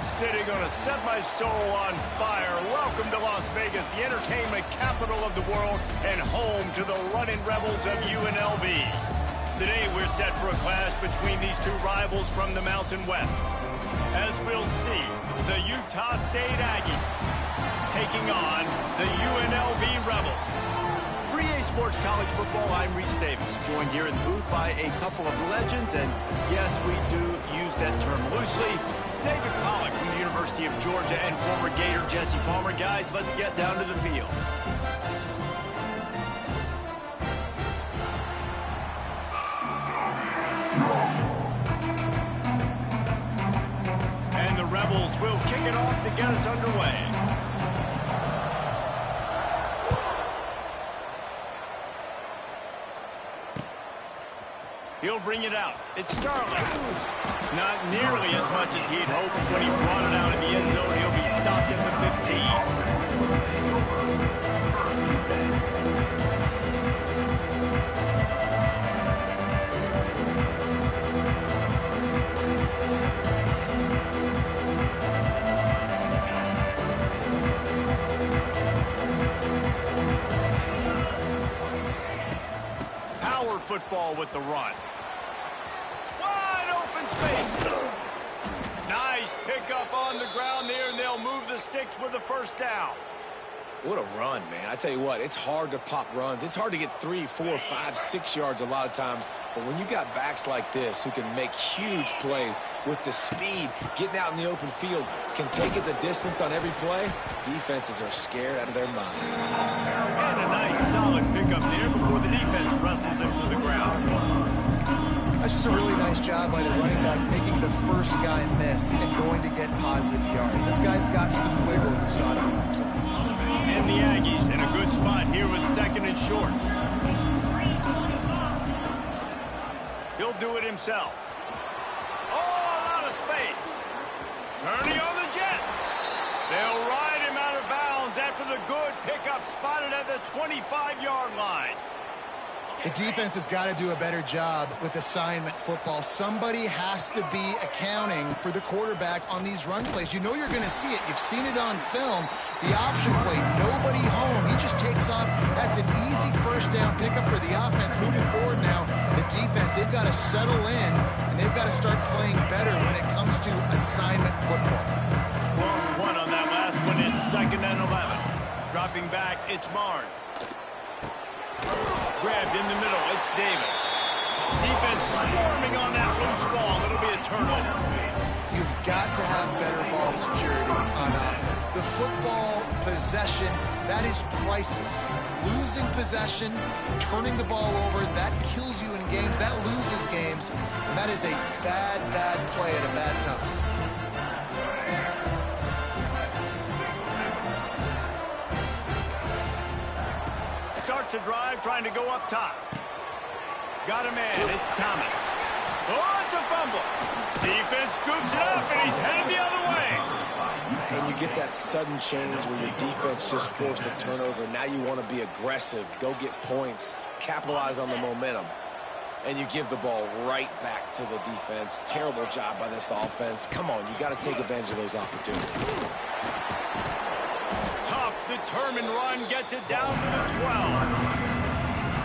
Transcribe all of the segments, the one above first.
Kansas City, gonna set my soul on fire. Welcome to Las Vegas, the entertainment capital of the world and home to the running rebels of UNLV. Today we're set for a clash between these two rivals from the Mountain West. As we'll see, the Utah State Aggies taking on the UNLV Rebels. For EA Sports College Football, I'm Reese Davis, joined here in the booth by a couple of legends, and yes, we do use that term loosely. David Pollack from the University of Georgia and former Gator Jesse Palmer. Guys, let's get down to the field. And the Rebels will kick it off to get us underway. He'll bring it out. It's Starling. Not nearly as much as he'd hoped when he brought it out in the end zone. He'll be stopped at the 15. Power football with the run. Spaces. Nice pickup on the ground there, and they'll move the sticks with the first down. What a run, man. I tell you what, it's hard to pop runs. It's hard to get 3, 4, 5, 6 yards a lot of times. But when you got backs like this who can make huge plays with the speed, getting out in the open field, can take it the distance on every play, defenses are scared out of their mind. And a nice solid pickup there before the defense wrestles him to the ground. That's just a really nice job by the running back, making the first guy miss and going to get positive yards. This guy's got some wiggle in the side. And the Aggies in a good spot here with second and short. He'll do it himself. Oh, a lot of space. Turning on the Jets. They'll ride him out of bounds after the good pickup spotted at the 25-yard line. The defense has got to do a better job with assignment football. Somebody has to be accounting for the quarterback on these run plays. You know you're going to see it. You've seen it on film. The option play, nobody home. He just takes off. That's an easy first down pickup for the offense. Moving forward now, the defense, they've got to settle in, and they've got to start playing better when it comes to assignment football. Lost one on that last one. It's 2nd and 11. Dropping back, it's Barnes. Grabbed in the middle, it's Davis. Defense swarming on that loose ball. It'll be a turnover. You've got to have better ball security on offense. The football possession, that is priceless. Losing possession, turning the ball over, that kills you in games. That loses games. And that is a bad, bad play at a bad time. Starts a drive trying to go up top. Got a man. It's Thomas. Oh, it's a fumble. Defense scoops it up, and he's headed the other way. And you get that sudden change where your defense just forced a turnover. Now you want to be aggressive, go get points, capitalize on the momentum. And you give the ball right back to the defense. Terrible job by this offense. Come on, you got to take advantage of those opportunities. Determined run gets it down to the 12.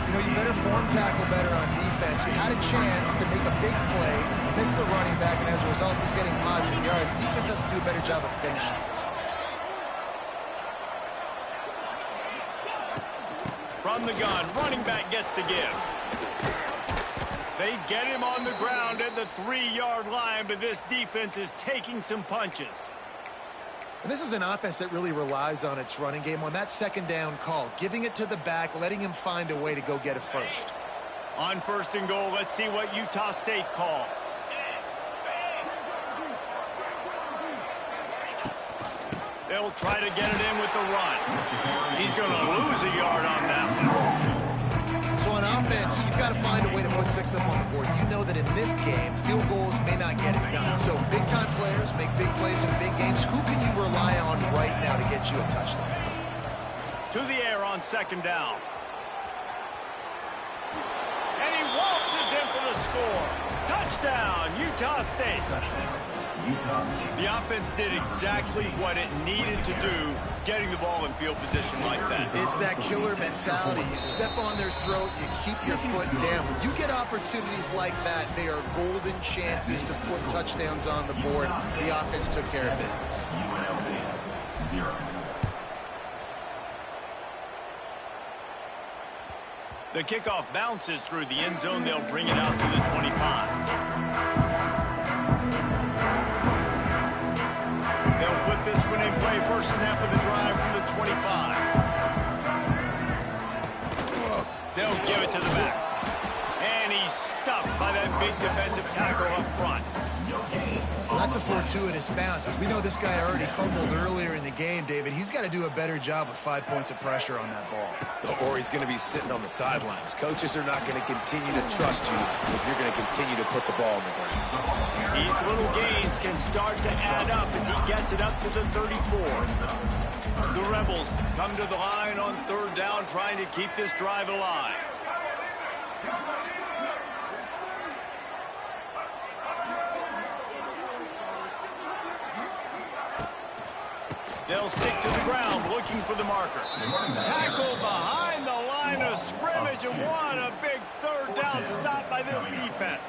You know, you better form tackle better on defense. You had a chance to make a big play, miss the running back, and as a result, he's getting positive yards. Defense has to do a better job of finishing. From the gun, running back gets to give. They get him on the ground at the 3-yard line, but this defense is taking some punches. And this is an offense that really relies on its running game on that second down call, giving it to the back, letting him find a way to go get a first. On 1st and goal, let's see what Utah State calls. They'll try to get it in with the run. He's going to lose a yard on that one. So on offense, you've got to find a way to put 6 up on the board. You know that in this game, field goals may not get it done. So big-time players make big plays in big games. Who can you rely on right now to get you a touchdown? To the air on 2nd down. And he waltzes in for the score. Touchdown, Utah State. The offense did exactly what it needed to do, getting the ball in field position like that. It's that killer mentality. You step on their throat, you keep your foot down. When you get opportunities like that, they are golden chances to put touchdowns on the board. The offense took care of business. UNLV, 0. The kickoff bounces through the end zone. They'll bring it out to the 25. They'll put this one in play. First snap of the drive from the 25. They'll give it to the back. And he's stuffed by that big defensive tackle up front. Well, that's a fortuitous bounce, because we know this guy already fumbled earlier in the game, David. He's got to do a better job with 5 points of pressure on that ball. Or he's going to be sitting on the sidelines. Coaches are not going to continue to trust you if you're going to continue to put the ball on the ground. These little gains can start to add up as he gets it up to the 34. The Rebels come to the line on third down, trying to keep this drive alive. They'll stick to the ground, looking for the marker. Tackle behind the line of scrimmage, and what a big third down stop by this defense.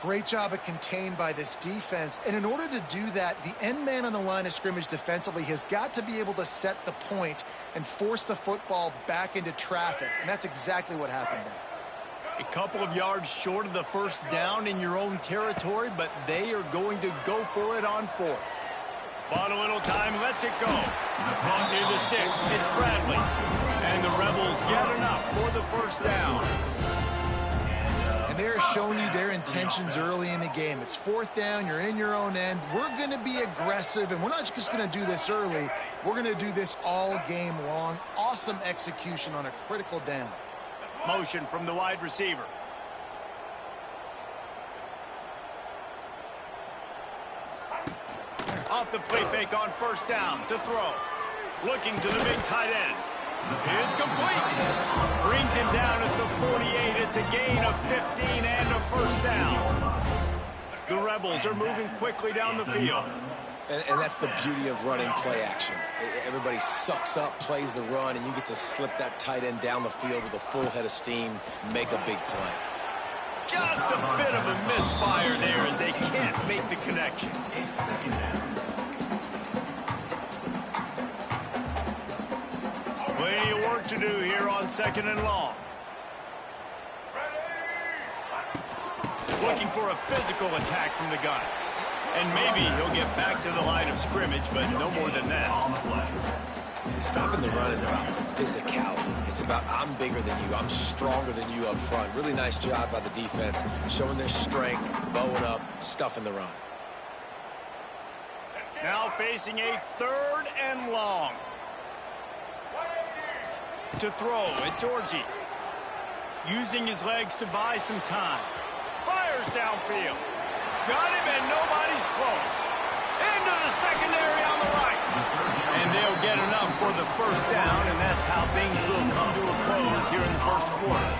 Great job of contained by this defense. And in order to do that, the end man on the line of scrimmage defensively has got to be able to set the point and force the football back into traffic. And that's exactly what happened there. A couple of yards short of the first down in your own territory, but they are going to go for it on fourth. Bought a little time, lets it go. Caught near the sticks, it's Bradley. And the Rebels get enough for the first down. And they're showing you their intentions early in the game. It's fourth down, you're in your own end. We're going to be aggressive, and we're not just going to do this early. We're going to do this all game long. Awesome execution on a critical down. Motion from the wide receiver. Off the play fake on first down to throw. Looking to the big tight end. It's complete. Brings him down at the 48. It's a gain of 15 and a first down. The Rebels are moving quickly down the field. And that's the beauty of running play action. Everybody sucks up, plays the run, and you get to slip that tight end down the field with a full head of steam, make a big play. Just a bit of a misfire there as they can't make the connection. Plenty of work to do here on second and long. Looking for a physical attack from the gun. And maybe he'll get back to the line of scrimmage, but no more than that. Stopping the run is about physicality. It's about I'm bigger than you, I'm stronger than you up front. Really nice job by the defense, showing their strength, bowing up, stuffing the run. Now facing a third and long. To throw, it's Orji. Using his legs to buy some time. Fires downfield. Got him and nobody's close. Into the secondary on the right. And they'll get enough for the first down, and that's how things will come to a close here in the first quarter.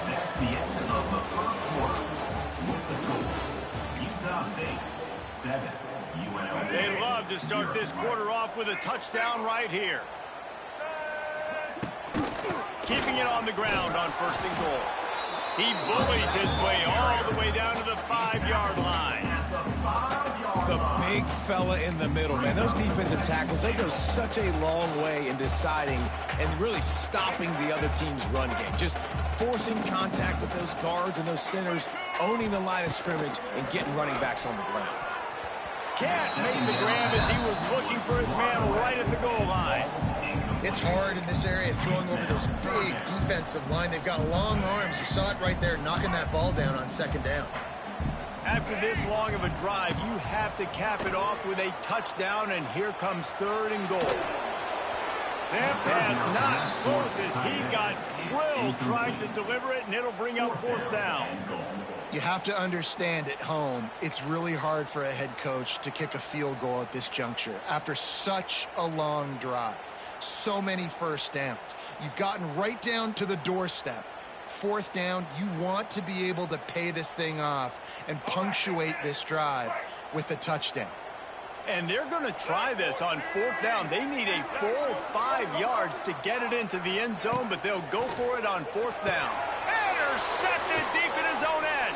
That's the end of the first quarter. With the score, Utah State 7, UNLV. They love to start this quarter off with a touchdown right here. Keeping it on the ground on first and goal. He bullies his way all the way down to the 5-yard line. The big fella in the middle, man. Those defensive tackles, they go such a long way in deciding and really stopping the other team's run game. Just forcing contact with those guards and those centers, owning the line of scrimmage, and getting running backs on the ground. Can't make the grab as he was looking for his man right at the goal line. It's hard in this area throwing over this big defensive line. They've got long arms. You saw it right there, knocking that ball down on second down. After this long of a drive, you have to cap it off with a touchdown, and here comes third and goal. That pass not close as he got drilled trying to deliver it, and it'll bring up fourth down. You have to understand at home, it's really hard for a head coach to kick a field goal at this juncture after such a long drive. so many first downs. You've gotten right down to the doorstep. Fourth down, you want to be able to pay this thing off and punctuate this drive with a touchdown. And they're going to try this on fourth down. They need a full 5 yards to get it into the end zone, but they'll go for it on fourth down. Intercepted deep in his own end.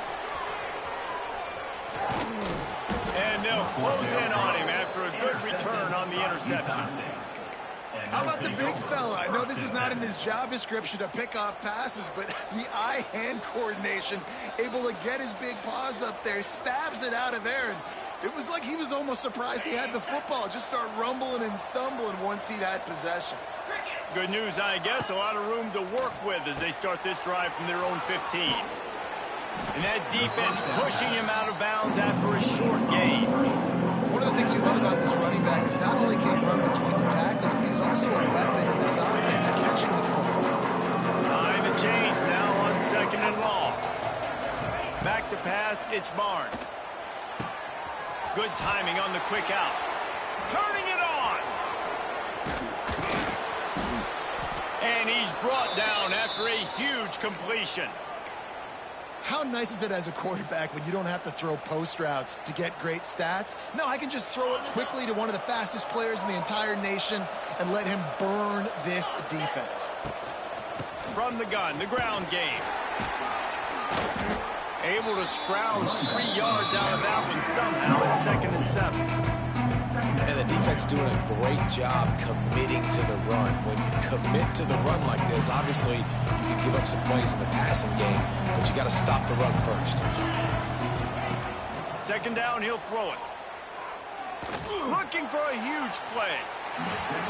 And they'll close in on him after a good return on the interception. How about the big fella? I know this is not in his job description to pick off passes, but the eye-hand coordination, able to get his big paws up there, stabs it out of air. And it was like he was almost surprised he had the football. Just start rumbling and stumbling once he had possession. Good news, I guess. A lot of room to work with as they start this drive from their own 15. And that defense pushing him out of bounds after a short gain. One of the things you love about this running back is not only can he run between the tackles, but he's also a weapon in this offense, catching the football. Time to change now on second and long. Back to pass, it's Barnes. Good timing on the quick out. Turning it on. And he's brought down after a huge completion. How nice is it as a quarterback when you don't have to throw post routes to get great stats? No, I can just throw it quickly to one of the fastest players in the entire nation and let him burn this defense. From the gun, the ground game. Able to scrounge 3 yards out of that one somehow at 2nd and 7. And the defense doing a great job committing to the run. When you commit to the run like this, obviously you can give up some plays in the passing game, but you got to stop the run first. Second down, he'll throw it. Looking for a huge play.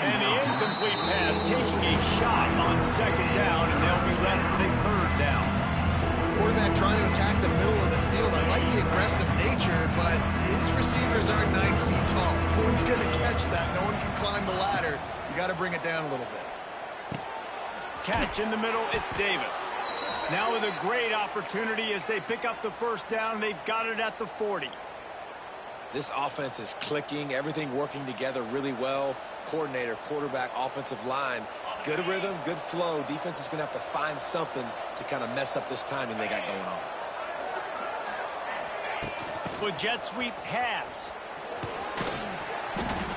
And the incomplete pass taking a shot on second down, and they'll be left with a third down. Quarterback trying to attack the middle of the field. I like the aggressive nature, but his receivers aren't 9 feet tall. No one's going to catch that. No one can climb the ladder. You got to bring it down a little bit. Catch in the middle, it's Davis. Now with a great opportunity as they pick up the first down. They've got it at the 40. This offense is clicking, everything working together really well. Coordinator, quarterback, offensive line, good rhythm, good flow. Defense is going to have to find something to kind of mess up this timing they got going on. With jet sweep pass.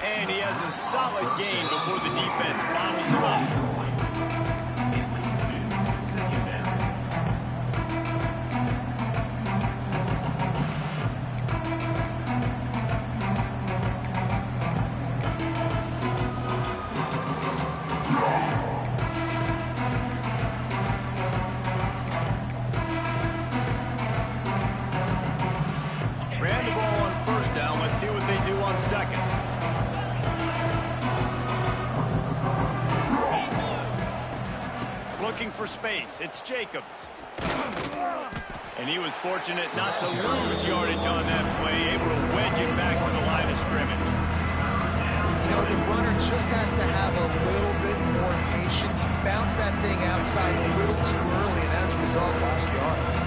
And he has a solid gain before the defense bottles him up. Looking for space, it's Jacobs. And he was fortunate not to lose yardage on that play, able to wedge it back to the line of scrimmage. You know, the runner just has to have a little bit more patience. He bounced that thing outside a little too early, and as a result, lost yards.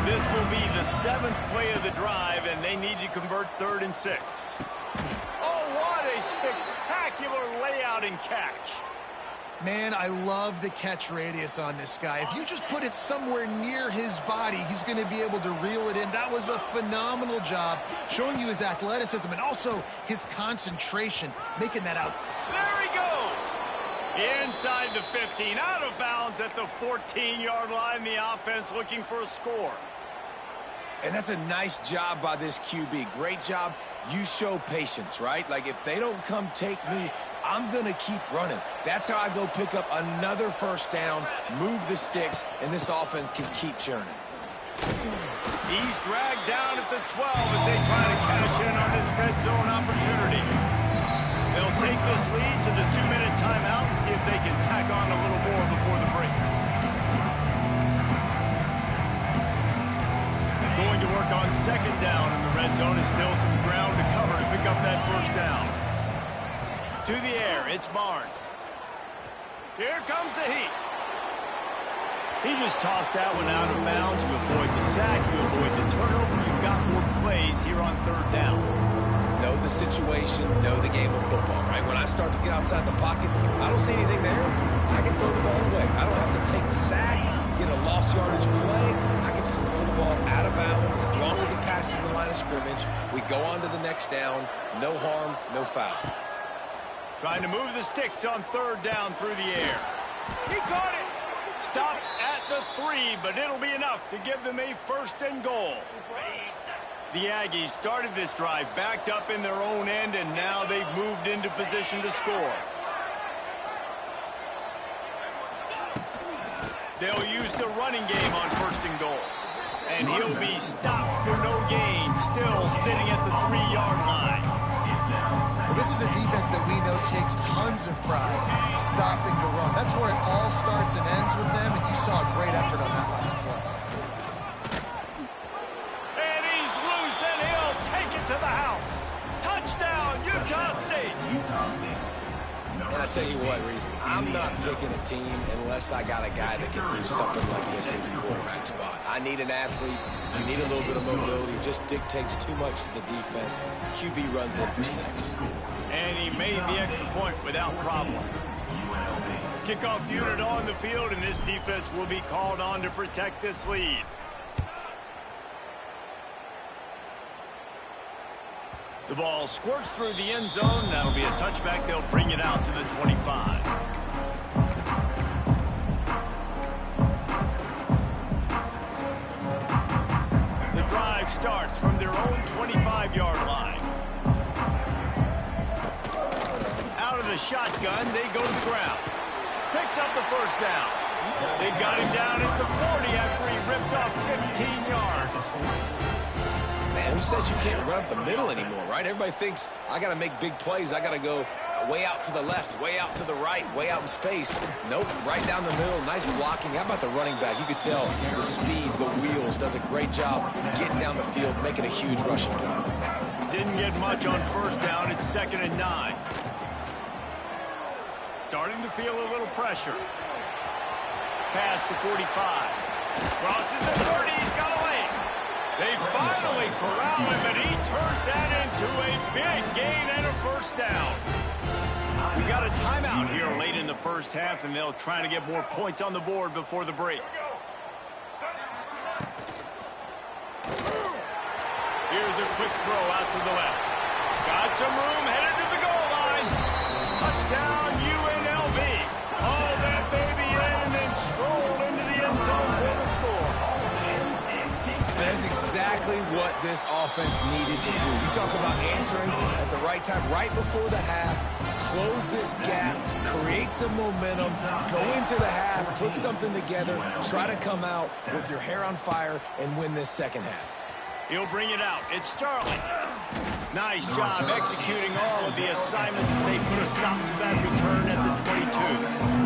This will be the 7th play of the drive, and they need to convert 3rd and 6. Oh, what a spectacular layout and catch. Man, I love the catch radius on this guy. If you just put it somewhere near his body, he's going to be able to reel it in. That was a phenomenal job, showing you his athleticism and also his concentration, making that out. There he goes! Inside the 15, out of bounds at the 14-yard line. The offense looking for a score. And that's a nice job by this QB. Great job. You show patience, right? Like, if they don't come take me, I'm going to keep running. That's how I go pick up another first down, move the sticks, and this offense can keep churning. He's dragged down at the 12 as they try to cash in on this red zone opportunity. They'll take this lead to the 2-minute timeout and see if they can tack on a little more before the break. Going to work on second down in the red zone, and still some ground to cover to pick up that first down. To the air, it's Barnes. Here comes the heat. He just tossed that one out of bounds. You avoid the sack, you avoid the turnover. You've got more plays here on 3rd down. know the situation, know the game of football, right? When I start to get outside the pocket, I don't see anything there. I can throw the ball away. I don't have to take a sack, get a lost yardage play. I can just throw the ball out of bounds as long as it passes the line of scrimmage. We go on to the next down. No harm, no foul. Trying to move the sticks on third down through the air. He caught it. Stopped at the 3, but it'll be enough to give them a 1st and goal. The Aggies started this drive backed up in their own end, and now they've moved into position to score. They'll use the running game on 1st and goal. And he'll be stopped for no gain, still sitting at the 3-yard line. Well, this is a defense that we know takes tons of pride stopping the run. That's where it all starts and ends with them, and you saw a great effort on that last play. And he's loose, and he'll take it to the house. Touchdown, Utah State. And I tell you what, Reese, I'm not picking a team unless I got a guy that can do something like this in the quarterback spot. I need an athlete. You need a little bit of mobility. It just dictates too much to the defense. QB runs in for 6. And he made the extra point without problem. Kickoff unit on the field, and this defense will be called on to protect this lead. The ball squirts through the end zone. That'll be a touchback. They'll bring it out to the 25. The drive starts from their own 25-yard line. Out of the shotgun, they go to the ground. Picks up the 1st down. They got him down at the 40 after he ripped off 15 yards. Man, who says you can't run up the middle anymore, right? Everybody thinks I got to make big plays. I got to go way out to the left, way out to the right, way out in space. Nope, right down the middle. Nice blocking. How about the running back? You could tell the speed, the wheels, does a great job getting down the field, making a huge rushing play. Didn't get much on 1st down. It's 2nd and 9. Starting to feel a little pressure. Past the 45. Crosses the 30. He's got a lane. They finally corral him, and he turns that into a big gain and a 1st down. We got a timeout here late in the 1st half, and they'll try to get more points on the board before the break. Here's a quick throw out to the left. Got some room, headed to the goal line. Touchdown, UNLV. Haul that baby in and then stroll into the end zone for the score. That's exactly what this offense needed to do. You talk about answering at the right time, right before the half, close this gap, create some momentum, go into the half, put something together, try to come out with your hair on fire and win this 2nd half. He'll bring it out. It's Sterling. Nice job executing all of the assignments as they put a stop to that return at the 22.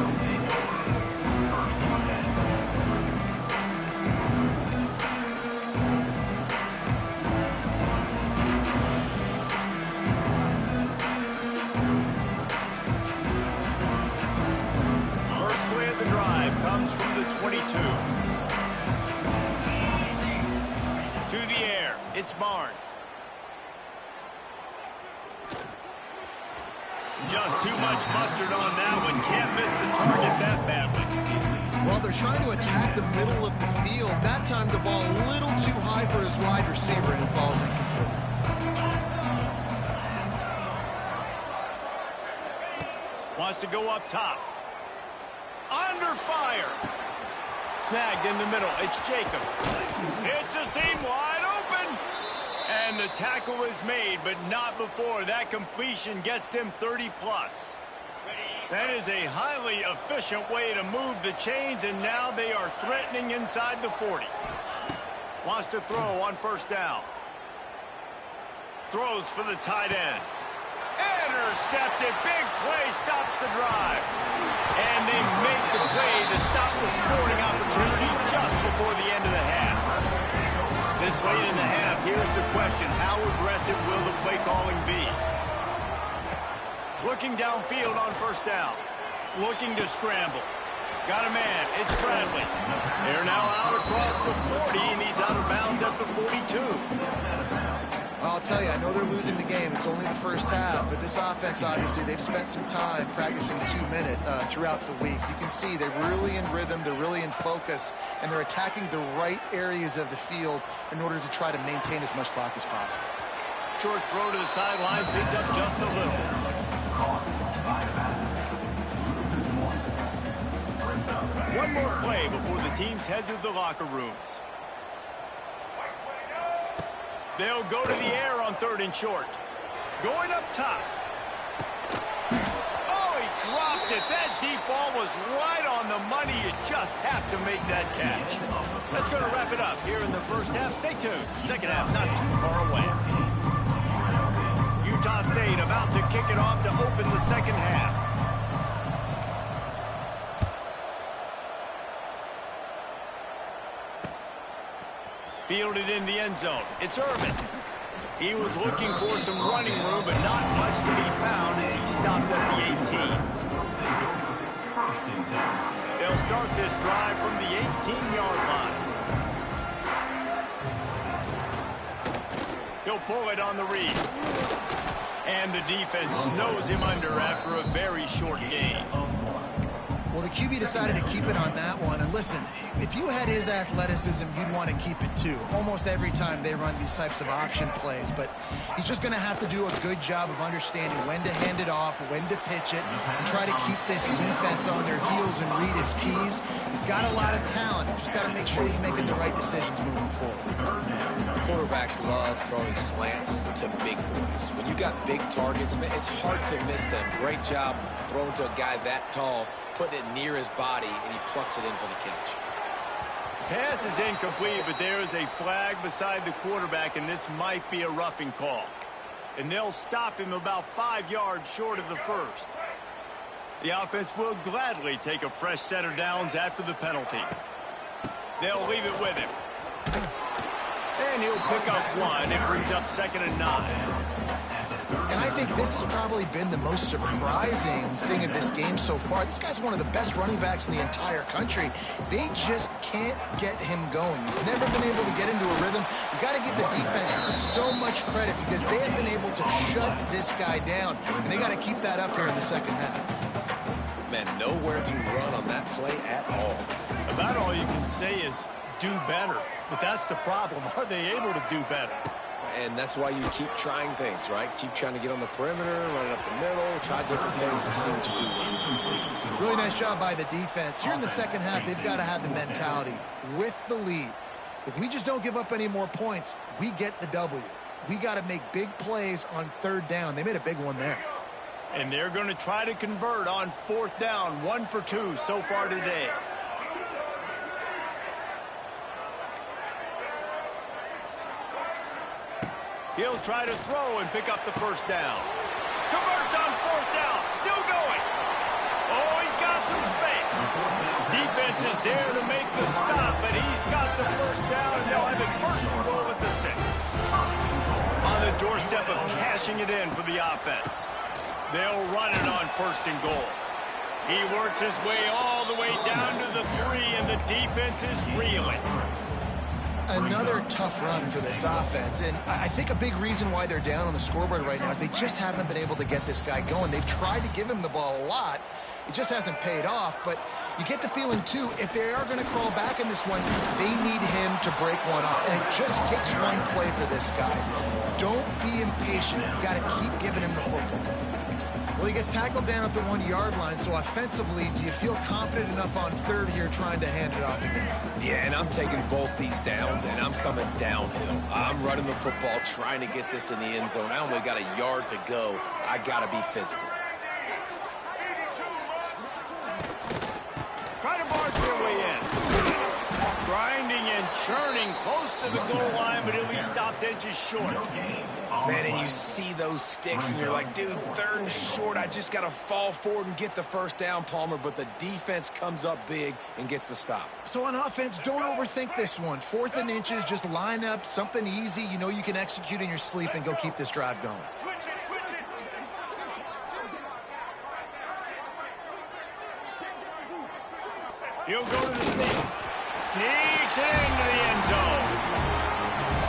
Comes from the 22. To the air. It's Barnes. Just too much mustard on that one. Can't miss the target that badly. Well, they're trying to attack the middle of the field. That time the ball a little too high for his wide receiver, and it falls incomplete. Wants to go up top. Under fire. Snagged in the middle. It's Jacobs. It's a seam wide open. And the tackle is made, but not before that completion gets them 30-plus. That is a highly efficient way to move the chains, and now they are threatening inside the 40. Wants to throw on 1st down. Throws for the tight end. Intercepted. Big play stops the drive. And they make the play to stop the scoring opportunity just before the end of the half. This late in the half, here's the question. How aggressive will the play calling be? Looking downfield on 1st down. Looking to scramble. Got a man. It's Bradley. They're now out across the 40, and he's out of bounds at the 42. Well, I'll tell you, I know they're losing the game. It's only the first half, but this offense, obviously, they've spent some time practicing 2-minute throughout the week. You can see they're really in rhythm, they're really in focus, and they're attacking the right areas of the field in order to try to maintain as much clock as possible. Short throw to the sideline, picks up just a little. One more play before the teams head to the locker rooms. They'll go to the air on 3rd and short. Going up top. Oh, he dropped it. That deep ball was right on the money. You just have to make that catch. That's going to wrap it up here in the first half. Stay tuned. Second half not too far away. Utah State about to kick it off to open the second half. Fielded in the end zone. It's Irvin. He was looking for some running room, but not much to be found as he stopped at the 18. They'll start this drive from the 18-yard line. He'll pull it on the read. And the defense snows him under after a very short gain. Well, the QB decided to keep it on that one. And listen, if you had his athleticism, you'd want to keep it too. Almost every time they run these types of option plays. But he's just going to have to do a good job of understanding when to hand it off, when to pitch it, and try to keep this defense on their heels and read his keys. He's got a lot of talent. Just got to make sure he's making the right decisions moving forward. Quarterbacks love throwing slants to big boys. When you got big targets, man, it's hard to miss them. Great job throwing to a guy that tall, putting it near his body, and he plucks it in for the catch. Pass is incomplete, but there is a flag beside the quarterback, and this might be a roughing call. And they'll stop him about 5 yards short of the first. The offense will gladly take a fresh set of downs after the penalty. They'll leave it with him. And he'll pick up one. It brings up 2nd and 9. And I think this has probably been the most surprising thing of this game so far. This guy's one of the best running backs in the entire country. They just can't get him going. He's never been able to get into a rhythm. You got to give the defense so much credit because they have been able to shut this guy down. And they got to keep that up here in the second half. Man, nowhere to run on that play at all. About all you can say is do better. But that's the problem. Are they able to do better? And that's why you keep trying things, right? Keep trying to get on the perimeter, run it up the middle, try different things to see what you do well. Really nice job by the defense. Here in the second half, they've got to have the mentality with the lead. If we just don't give up any more points, we get the W. We got to make big plays on 3rd down. They made a big one there. And they're going to try to convert on 4th down. 1 for 2 so far today. He'll try to throw and pick up the first down. Converts on 4th down. Still going. Oh, he's got some space. Defense is there to make the stop, but he's got the first down, and they'll have it first and goal at the 6. On the doorstep of cashing it in for the offense. They'll run it on 1st and goal. He works his way all the way down to the 3, and the defense is reeling. Another tough run for this offense, and I think a big reason why they're down on the scoreboard right now is they just haven't been able to get this guy going. They've tried to give him the ball a lot. It just hasn't paid off, but you get the feeling, too, if they are going to crawl back in this one, they need him to break one off, and it just takes one play for this guy. Don't be impatient. You got to keep giving him the football. Well, he gets tackled down at the 1-yard line, so offensively, do you feel confident enough on 3rd here trying to hand it off again? Yeah, and I'm taking both these downs, and I'm coming downhill. I'm running the football, trying to get this in the end zone. I only got a yard to go. I got to be physical. Try to barge their way in. Grinding and churning close to the goal line, but he'll be stopped inches short. Man, and you see those sticks, and you're like, dude, 3rd and short, I just got to fall forward and get the first down, Palmer, but the defense comes up big and gets the stop. So on offense, don't overthink this one. 4th and inches, just line up something easy you know you can execute in your sleep and go keep this drive going. He'll go to the sneak. Sneaks into the end zone.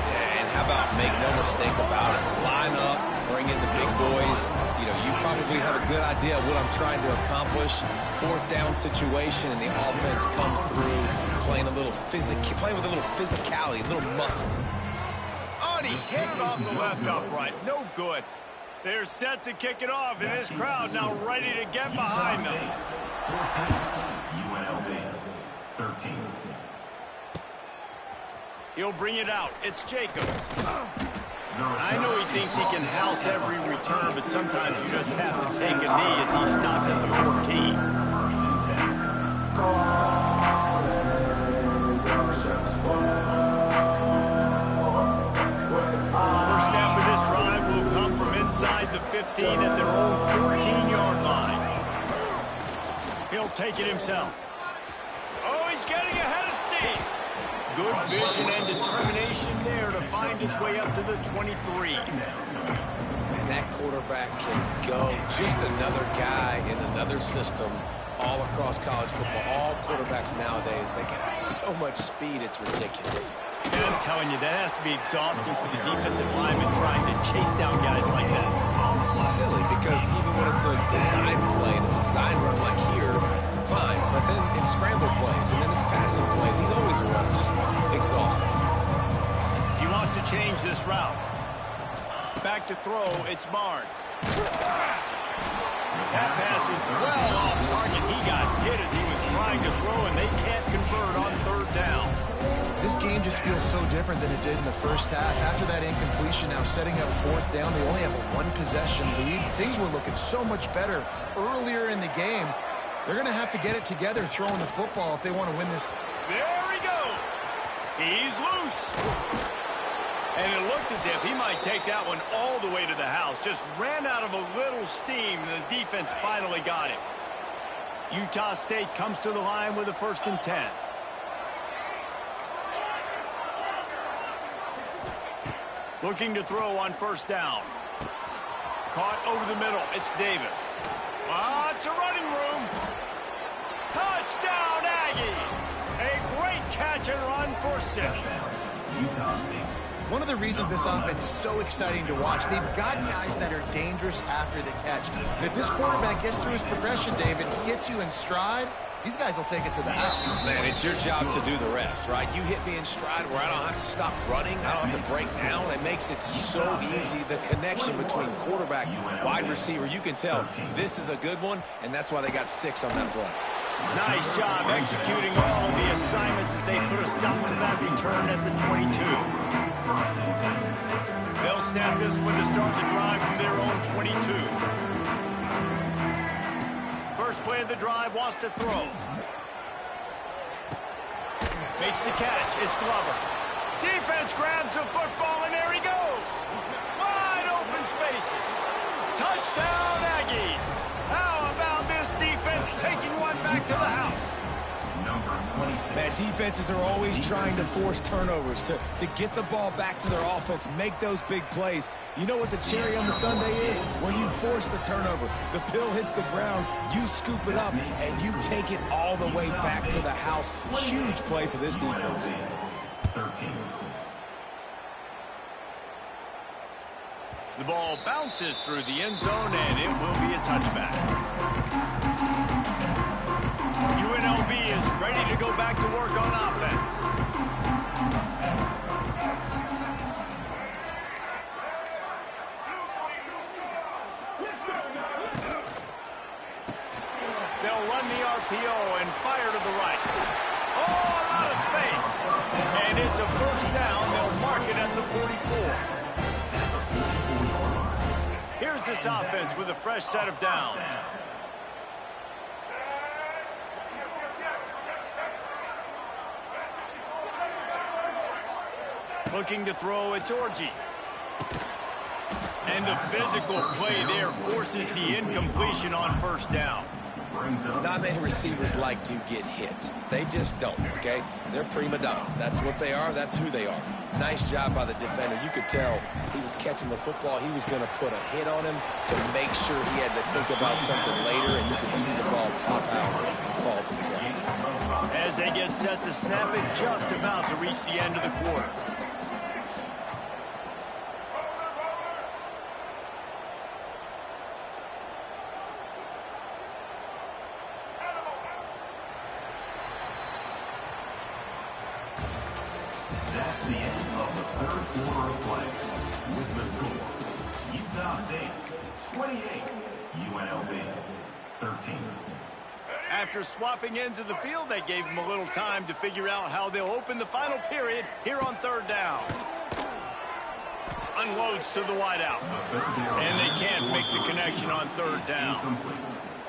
Yeah, and how about make no mistake about it? Line up, bring in the big boys. You know, you probably have a good idea of what I'm trying to accomplish. Fourth down situation, and the offense comes through playing with a little physicality, a little muscle. Oh, and he hit it off the left upright. No good. They're set to kick it off, and this crowd now ready to get behind them. 14, UNLV, 13. He'll bring it out. It's Jacobs. I know he thinks he can house every return, but sometimes you just have to take a knee as he stopped at the 14. First snap of this drive will come from inside the 15 at their own 14-yard line. He'll take it himself. Oh, he's getting ahead of steam. Good vision and determination there to find his way up to the 23. And that quarterback can go. Just another guy in another system all across college football. All quarterbacks nowadays, they got so much speed, it's ridiculous. And I'm telling you, that has to be exhausting for the defensive lineman trying to chase down guys like that. It's silly because even when it's a design play and it's a design run like here, fine, but then it's scramble plays, and then it's passing plays. He's always a runner, just exhausting. He wants to change this route. Back to throw, it's Barnes. That pass is well off target. He got hit as he was trying to throw, and they can't convert on third down. This game just feels so different than it did in the first half. After that incompletion, now setting up fourth down, they only have a one-possession lead. Things were looking so much better earlier in the game. They're going to have to get it together throwing the football if they want to win this. There he goes. He's loose. And it looked as if he might take that one all the way to the house. Just ran out of a little steam, and the defense finally got it. Utah State comes to the line with a 1st and 10. Looking to throw on first down. Caught over the middle. It's Davis. Lots of running room. Touchdown, Aggies! A great catch and run for 6. Utah State. One of the reasons this offense is so exciting to watch, they've got guys that are dangerous after the catch. And if this quarterback gets through his progression, David, gets you in stride, these guys will take it to the house. Man, it's your job to do the rest, right? You hit me in stride where I don't have to stop running. I don't have to break down. It makes it so easy. The connection between quarterback, wide receiver, you can tell this is a good one, and that's why they got 6 on that play. Nice job executing all of the assignments as they put a stop to that return at the 22. They'll snap this one to start the drive from their own 22. First play of the drive, wants to throw. Makes the catch. It's Glover. Defense grabs the football, and there he goes. Wide open spaces. Touchdown, Aggies. How about this defense taking one back to the house? Man, defenses are always trying to force turnovers, to get the ball back to their offense, make those big plays. You know what the cherry on the sundae is? When you force the turnover, the pill hits the ground, you scoop it up, and you take it all the way back to the house. Huge play for this defense. 13. The ball bounces through the end zone, and it will be a touchback. UNLV is ready to go back to work on offense. They'll run the RPO and fire to the right. Oh, a lot of space. And it's a first down. They'll mark it at the 44. Here's this offense with a fresh set of downs. Looking to throw, it's Orji. And the physical play there forces the incompletion on first down. Not many receivers like to get hit. They just don't, okay? They're prima donnas. That's what they are. That's who they are. Nice job by the defender. You could tell he was catching the football. He was going to put a hit on him to make sure he had to think about something later, and you could see the ball pop out and fall to the ground. As they get set to snap it, just about to reach the end of the quarter. quarter of play. With the score, Utah State 28, UNLV 13. After swapping ends of the field, they gave them a little time to figure out how they'll open the final period here on third down. Unloads to the wideout. And they can't make the connection on third down.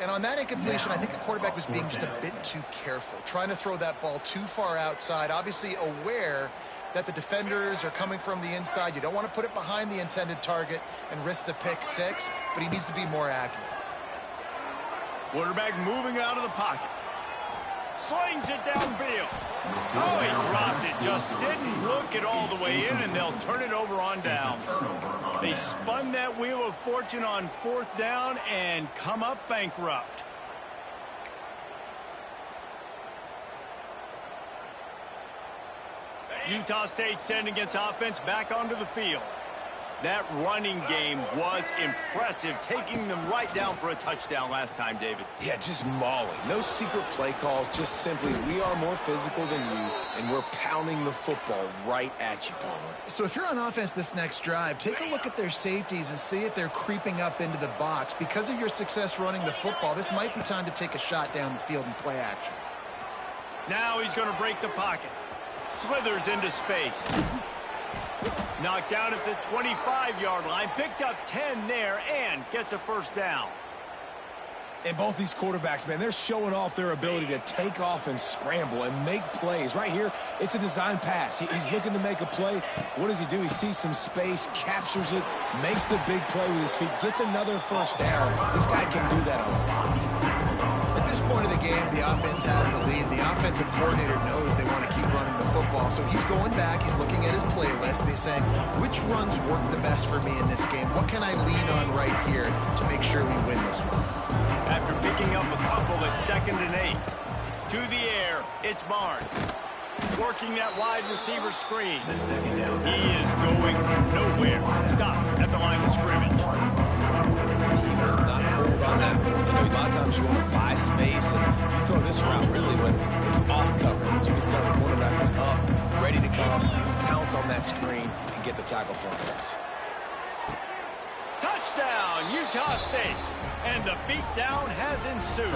And on that incompletion, I think the quarterback was being just a bit too careful, trying to throw that ball too far outside, obviously aware that the defenders are coming from the inside. You don't want to put it behind the intended target and risk the pick six, but he needs to be more accurate. Quarterback moving out of the pocket. Slings it downfield. Oh, he dropped it. Just didn't look it all the way in, and they'll turn it over on downs. They spun that wheel of fortune on fourth down and come up bankrupt. Utah State sending its offense back onto the field. That running game was impressive, taking them right down for a touchdown last time, David. Yeah, just mauling. No secret play calls, just simply we are more physical than you, and we're pounding the football right at you, Palmer. So if you're on offense this next drive, take a look at their safeties and see if they're creeping up into the box. Because of your success running the football, this might be time to take a shot down the field and play action. Now he's going to break the pocket. Slithers into space. Knocked down at the 25-yard line. Picked up 10 there and gets a first down. And both these quarterbacks, man, they're showing off their ability to take off and scramble and make plays. Right here, it's a design pass. He's looking to make a play. What does he do? He sees some space, captures it, makes the big play with his feet, gets another first down. This guy can do that a lot. At this point of the game, the offense has the lead. The offensive coordinator knows they want to keep running the football. So he's going back, he's looking at his playlist, and he's saying, which runs work the best for me in this game? What can I lean on right here to make sure we win this one? After picking up a couple at 2nd and 8. To the air, it's Barnes. Working that wide receiver screen. He is going nowhere. Stop at the line of scrimmage. He was not fooled on that. You know, a lot of times you want to buy space, and you throw this route really when it's off coverage. You can tell the quarterback was up, ready to come, pounce on that screen, and get the tackle for a pass. Touchdown, Utah State. And the beatdown has ensued.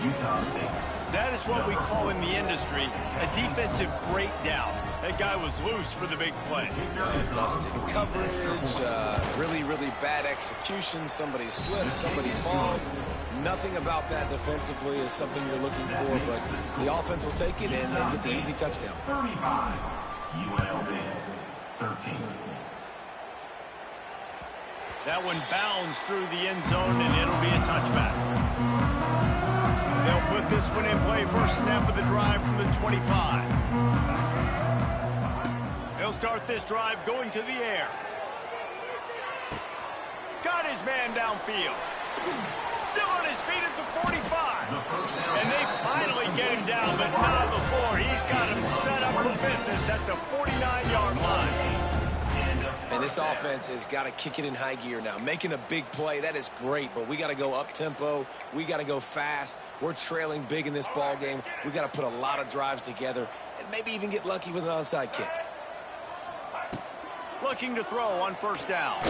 Utah State. That is what we call in the industry a defensive breakdown. That guy was loose for the big play. Busted coverage, really, really bad execution. Somebody slips, somebody falls. Nothing about that defensively is something you're looking for, but the offense will take it and get the easy touchdown. 35, UNLV 13. That one bounds through the end zone, and it'll be a touchback. They'll put this one in play first snap of the drive from the 25. They'll start this drive going to the air. Got his man downfield. Still on his feet at the 45. And they finally get him down, but not before. He's got him set up for business at the 49-yard line. And this offense has got to kick it in high gear now. Making a big play, that is great, but we got to go up-tempo. We got to go fast. We're trailing big in this ball game. We got to put a lot of drives together and maybe even get lucky with an onside kick. Looking to throw on first down.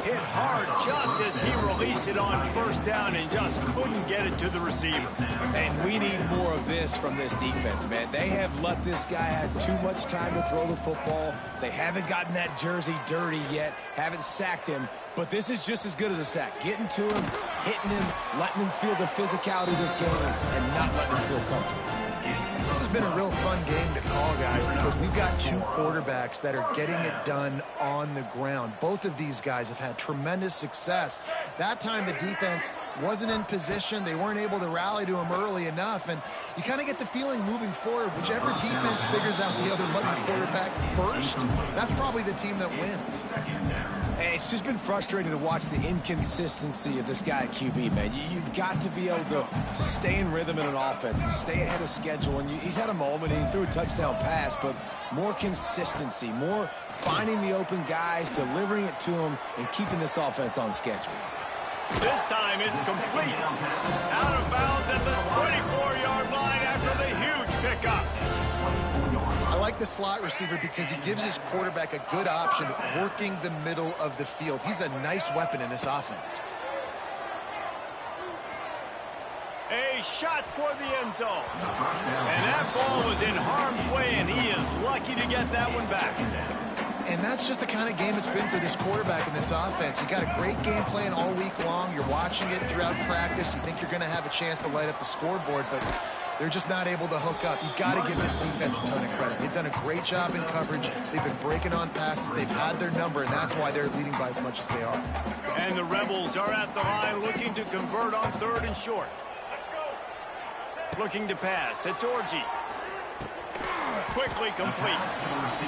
Hit hard just as he released it on first down and just couldn't get it to the receiver. And we need more of this from this defense, man. They have let this guy have too much time to throw the football. They haven't gotten that jersey dirty yet, haven't sacked him, but this is just as good as a sack. Getting to him, hitting him, letting him feel the physicality of this game, and not letting him feel comfortable. This has been a real fun game to call, guys, because we've got two quarterbacks that are getting it done on the ground. Both of these guys have had tremendous success. That time the defense wasn't in position. They weren't able to rally to him early enough, and you kind of get the feeling moving forward, whichever defense figures out the other lucky quarterback first, that's probably the team that wins. Hey, it's just been frustrating to watch the inconsistency of this guy at QB, man. You've got to be able to stay in rhythm in an offense, to stay ahead of schedule. And he's had a moment, and he threw a touchdown pass, but more consistency, more finding the open guys, delivering it to them, and keeping this offense on schedule. This time it's complete. Out of bounds at the 24-yard line after the huge pickup. I like the slot receiver because he gives his quarterback a good option working the middle of the field. He's a nice weapon in this offense. A shot toward the end zone. And that ball was in harm's way, and he is lucky to get that one back. And that's just the kind of game it's been for this quarterback in this offense. You got a great game plan all week long. You're watching it throughout practice. You think you're going to have a chance to light up the scoreboard, but they're just not able to hook up. You got to give this defense a ton of credit. They've done a great job in coverage. They've been breaking on passes. They've had their number, and that's why they're leading by as much as they are. And the Rebels are at the line looking to convert on 3rd and short. Looking to pass. It's Orji. Quickly complete.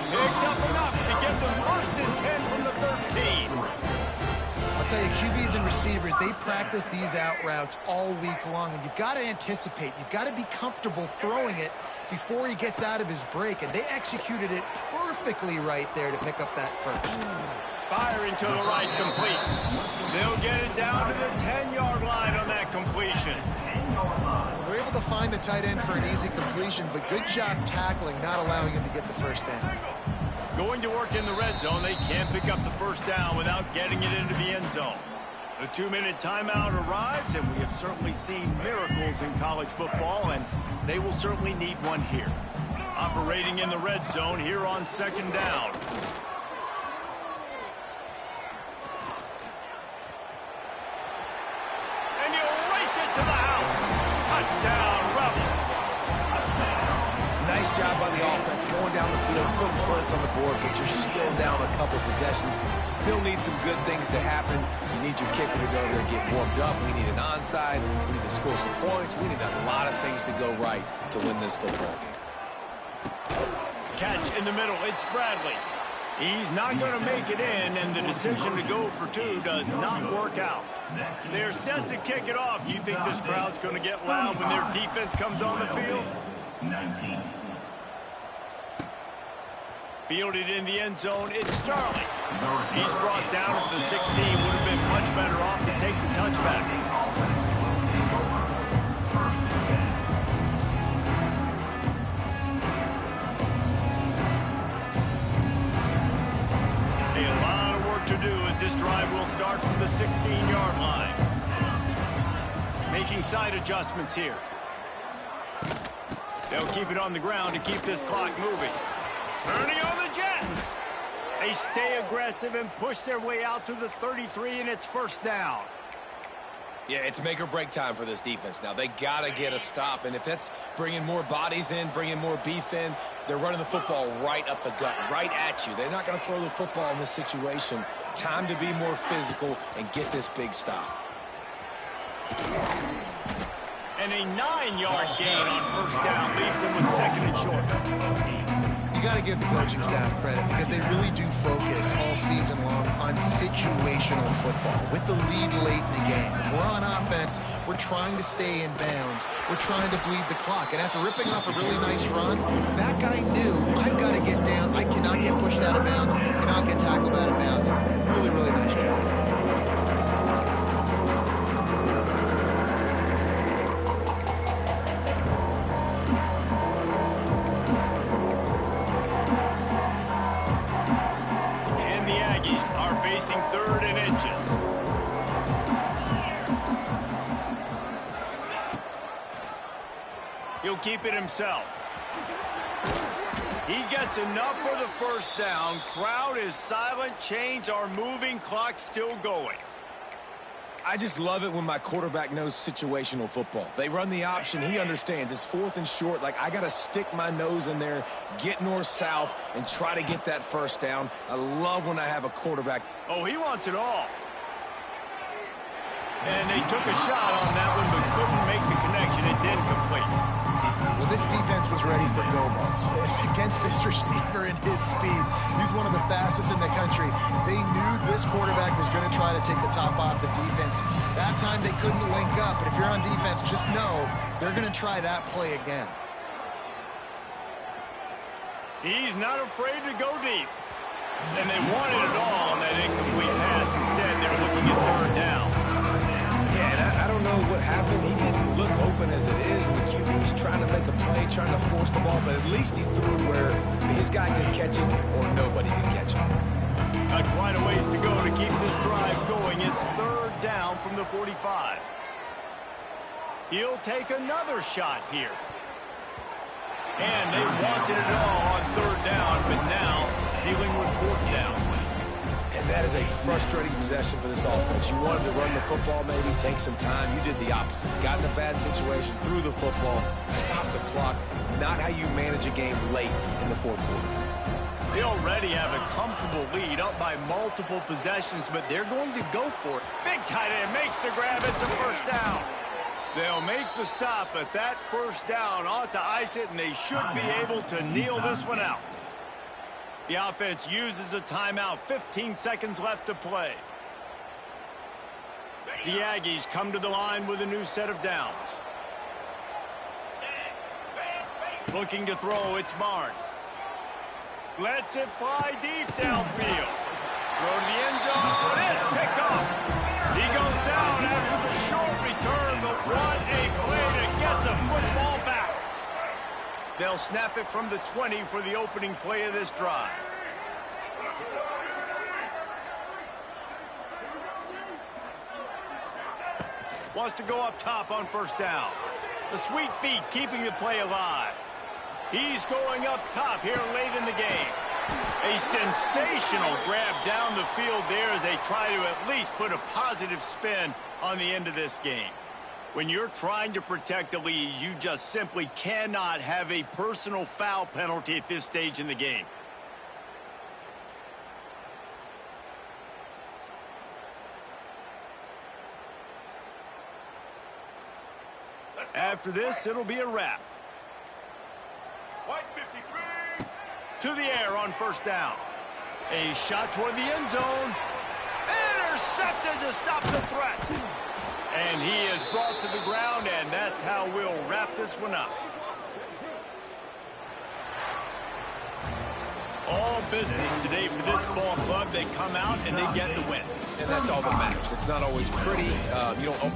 Picks up enough to get them 1st and 10 from the 13. I'll tell you, QBs and receivers, they practice these out routes all week long, and you've got to anticipate. You've got to be comfortable throwing it before he gets out of his break, and they executed it perfectly right there to pick up that first. Firing to the right, complete. They'll get it down to the 10-yard line on that completion. They're able to find the tight end for an easy completion, but good job tackling, not allowing him to get the first down. Going to work in the red zone, they can't pick up the first down without getting it into the end zone. The 2-minute timeout arrives, and we have certainly seen miracles in college football, and they will certainly need one here. Operating in the red zone here on 2nd down. And you race it to the house. Touchdown, Rebels. Nice job by the offense going down the field, putting points on the board, but you're still down a couple possessions. Still need some good things to happen. You need your kicker to go there and get warmed up. We need an onside. We need to score some points. We need a lot of things to go right to win this football game. Catch in the middle. It's Bradley. He's not going to make it in, and the decision to go for 2 does not work out. They're set to kick it off. You think this crowd's going to get loud when their defense comes on the field? 19. Fielded in the end zone, it's Starling. He's brought down at the 16. Would have been much better off to take the touchback. A lot of work to do as this drive will start from the 16-yard line. Making side adjustments here. They'll keep it on the ground to keep this clock moving. Turning on the Jets. They stay aggressive and push their way out to the 33, and it's 1st down. Yeah, it's make or break time for this defense now. They got to get a stop, and if that's bringing more bodies in, bringing more beef in, they're running the football right up the gut, right at you. They're not going to throw the football in this situation. Time to be more physical and get this big stop. And a 9-yard gain on 1st down leaves them with 2nd and short. You got to give the coaching staff credit because they really do focus all season long on situational football with the lead late in the game. If we're on offense, we're trying to stay in bounds. We're trying to bleed the clock. And after ripping off a really nice run, that guy knew, I've got to get down. I cannot get pushed out of bounds, cannot get tackled out of bounds. Really, really nice job. Facing 3rd and inches. He'll keep it himself. He gets enough for the 1st down. Crowd is silent. Chains are moving. Clock still going. I just love it when my quarterback knows situational football. They run the option. He understands. It's 4th and short. Like, I got to stick my nose in there, get north-south, and try to get that 1st down. I love when I have a quarterback. Oh, he wants it all. And they took a shot on that one, but couldn't make the connection. It's incomplete. Well, this defense was ready for go balls. Against this receiver and his speed, he's one of the fastest in the country. They knew this quarterback was going to try to take the top off the defense. That time they couldn't link up, but if you're on defense, just know they're going to try that play again. He's not afraid to go deep. And they wanted it all on that incomplete pass. Instead, they're looking at 3rd down. Yeah, and I don't know know what happened. He didn't look open as it is. The QB's trying to make a play, trying to force the ball, but at least he threw it where his guy could catch it or nobody could catch it. Got quite a ways to go to keep this drive going. It's third down from the 45. He'll take another shot here. And they wanted it all on third down, but now dealing with fourth down. And that is a frustrating possession for this offense. You wanted to run the football, maybe take some time. You did the opposite. Got in a bad situation, threw the football, stopped the clock. Not how you manage a game late in the fourth quarter. They already have a comfortable lead, up by multiple possessions, but they're going to go for it. Big tight end makes the grab. It's a first down. They'll make the stop, but that first down ought to ice it, and they should be able to kneel this one out. The offense uses a timeout. 15 seconds left to play. The Aggies come to the line with a new set of downs. Looking to throw, it's Barnes. Lets it fly deep downfield. Throw to the end zone. It's picked off. He goes down after the short return, but what a play to get the football back. They'll snap it from the 20 for the opening play of this drive. Wants to go up top on first down. The sweet feet keeping the play alive. He's going up top here late in the game. A sensational grab down the field there as they try to at least put a positive spin on the end of this game. When you're trying to protect the lead, you just simply cannot have a personal foul penalty at this stage in the game. After this, it'll be a wrap. To the air on first down. A shot toward the end zone. Intercepted to stop the threat. And he is brought to the ground, and that's how we'll wrap this one up. All business today for this ball club. They come out and they get the win. And that's all that matters. It's not always pretty. You don't